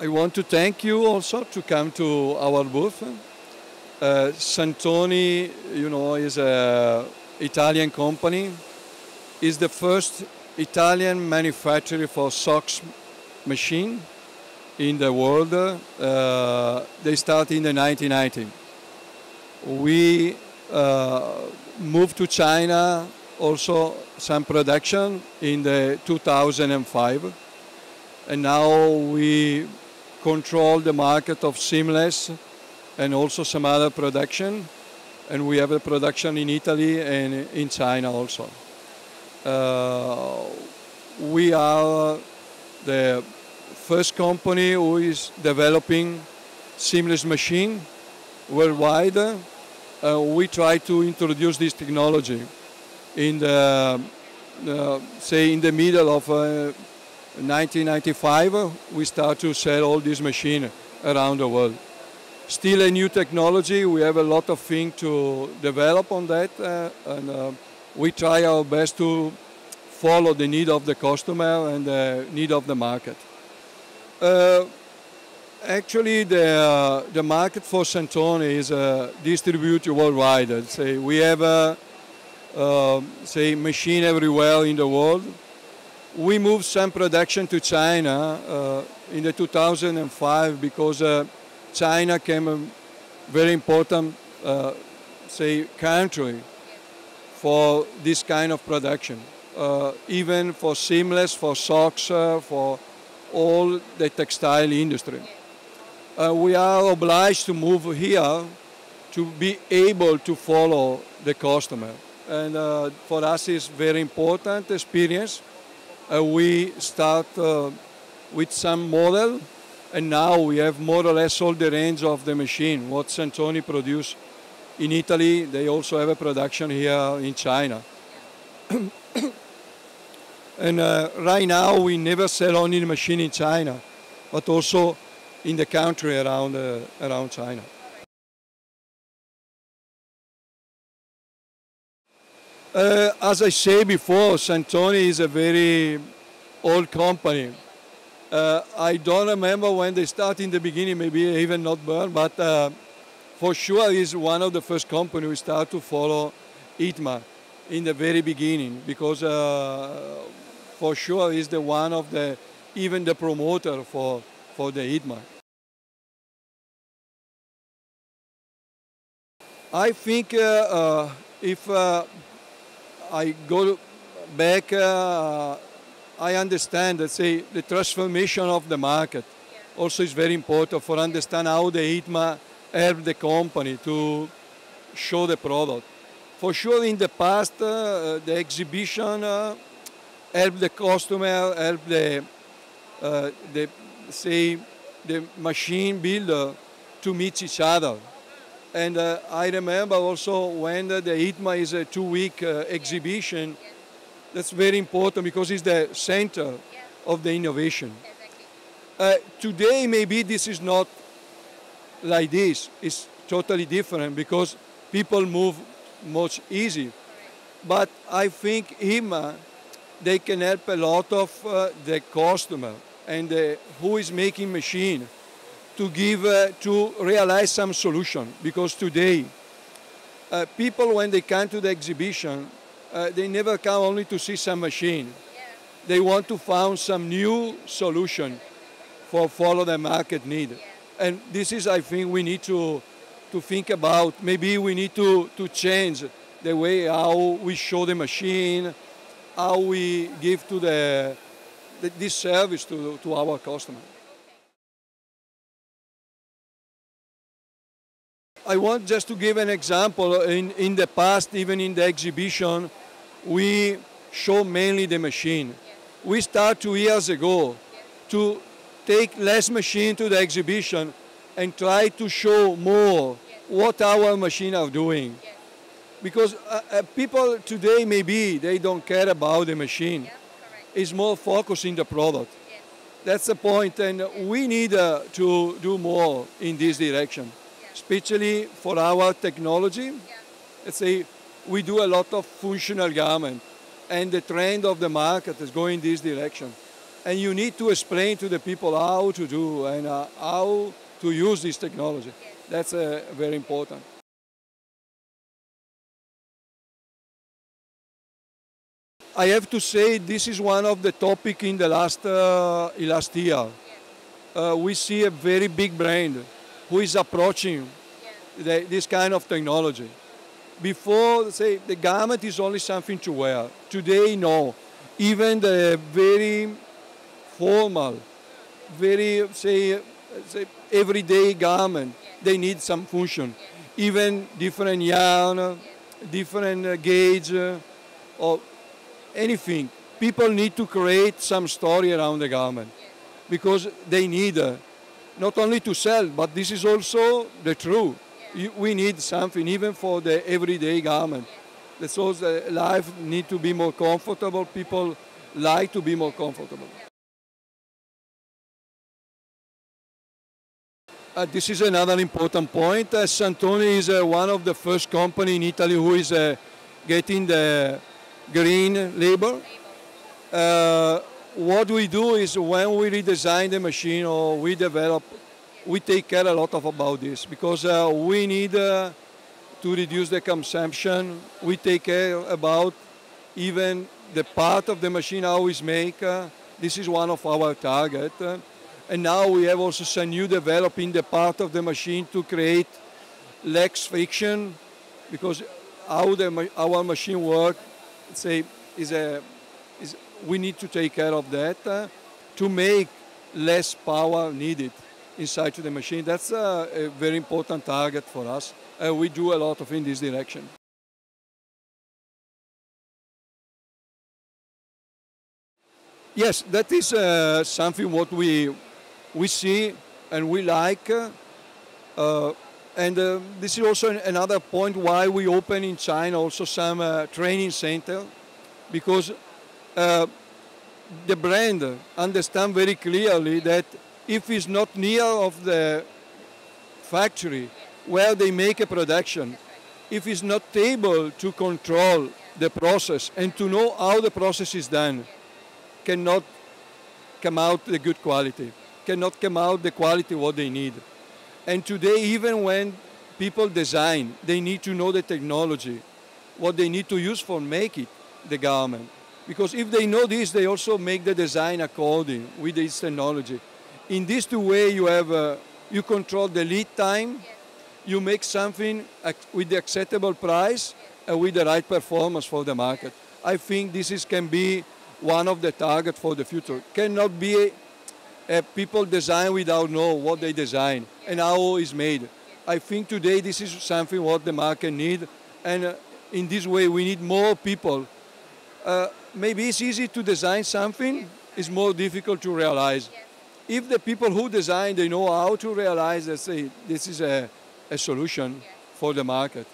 I want to thank you also to come to our booth. Santoni, you know, is an Italian company. Is the first Italian manufacturer for socks machine in the world. They started in the 1990s. We moved to China also some production in the 2005, and now we control the market of seamless and also some other production, and we have a production in Italy and in China also. We are the first company who is developing seamless machine worldwide. We try to introduce this technology in the, say, in the middle of 1995. We start to sell all these machines around the world. Still a new technology. We have a lot of things to develop on that, and we try our best to follow the need of the customer and the need of the market. Actually, the market for Santoni is distributed worldwide. Say we have say machine everywhere in the world. We moved some production to China in the 2005 because China became a very important say country for this kind of production, even for seamless, for socks, for all the textile industry. We are obliged to move here to be able to follow the customer. And for us it's very important experience. We start with some model, and now we have more or less all the range of the machine. What Santoni produce in Italy, they also have a production here in China. And right now we never sell only the machine in China, but also in the country around China. As I said before, Santoni is a very old company. I don't remember when they started in the beginning, maybe even not born, but for sure is one of the first companies who started to follow ITMA in the very beginning, because for sure is the one of the, even the promoter for the ITMA. I think if I go back, I understand that, say, the transformation of the market also is very important for understand how the ITMA helped the company to show the product. For sure, in the past, the exhibition helped the customer, helped say, the machine builder to meet each other. And I remember also when the ITMA is a 2-week exhibition, that's very important because it's the center of the innovation. Today, maybe this is not like this. It's totally different because people move much easier. But I think ITMA, they can help a lot of the customer and who is making machine to give, to realize some solution. Because today, people when they come to the exhibition, they never come only to see some machine. They want to find some new solution for follow the market need. And this is, I think, we need to think about. Maybe we need to change the way how we show the machine, how we give to this service to our customer. I want just to give an example. In the past, even in the exhibition, we show mainly the machine. We start 2 years ago to take less machine to the exhibition and try to show more what our machines are doing. Because people today, maybe they don't care about the machine. It's more focused in the product. That's the point, and we need to do more in this direction. Especially for our technology. Let's say we do a lot of functional garment, and the trend of the market is going this direction. And you need to explain to the people how to do and how to use this technology. That's very important. I have to say this is one of the topic in the last year. We see a very big brand who is approaching this kind of technology. Before, say, the garment is only something to wear. Today, no. Even the very formal, very, say everyday garment, they need some function. Even different yarn, different gauge, or anything. People need to create some story around the garment because they need not only to sell, but this is also the truth. We need something even for the everyday garment. So the life need to be more comfortable. People like to be more comfortable. This is another important point. Santoni is one of the first company in Italy who is getting the green label. What we do is when we redesign the machine or we develop, we take care a lot about this because we need to reduce the consumption. We take care about even the part of the machine, how it's made. This is one of our targets. And now we have also some new developing the part of the machine to create less friction because how our machine works, say, we need to take care of that to make less power needed inside to the machine. That's a very important target for us. We do a lot of in this direction. Yes, that is something what we see and we like. And this is also another point why we open in China also some training center because the brand understand very clearly that if it's not near of the factory where they make a production, if it's not able to control the process and to know how the process is done, cannot come out the good quality, cannot come out the quality what they need. And today, even when people design, they need to know the technology, what they need to use for make it, the garment. Because if they know this, they also make the design according with this technology. In these two ways, you have you control the lead time, you make something with the acceptable price and with the right performance for the market. I think this can be one of the targets for the future. Cannot be people design without know what they design and how it's made. I think today this is something what the market need, and in this way we need more people. Maybe it's easy to design something, it's more difficult to realize. If the people who design, they know how to realize, let's say, this is a solution for the market.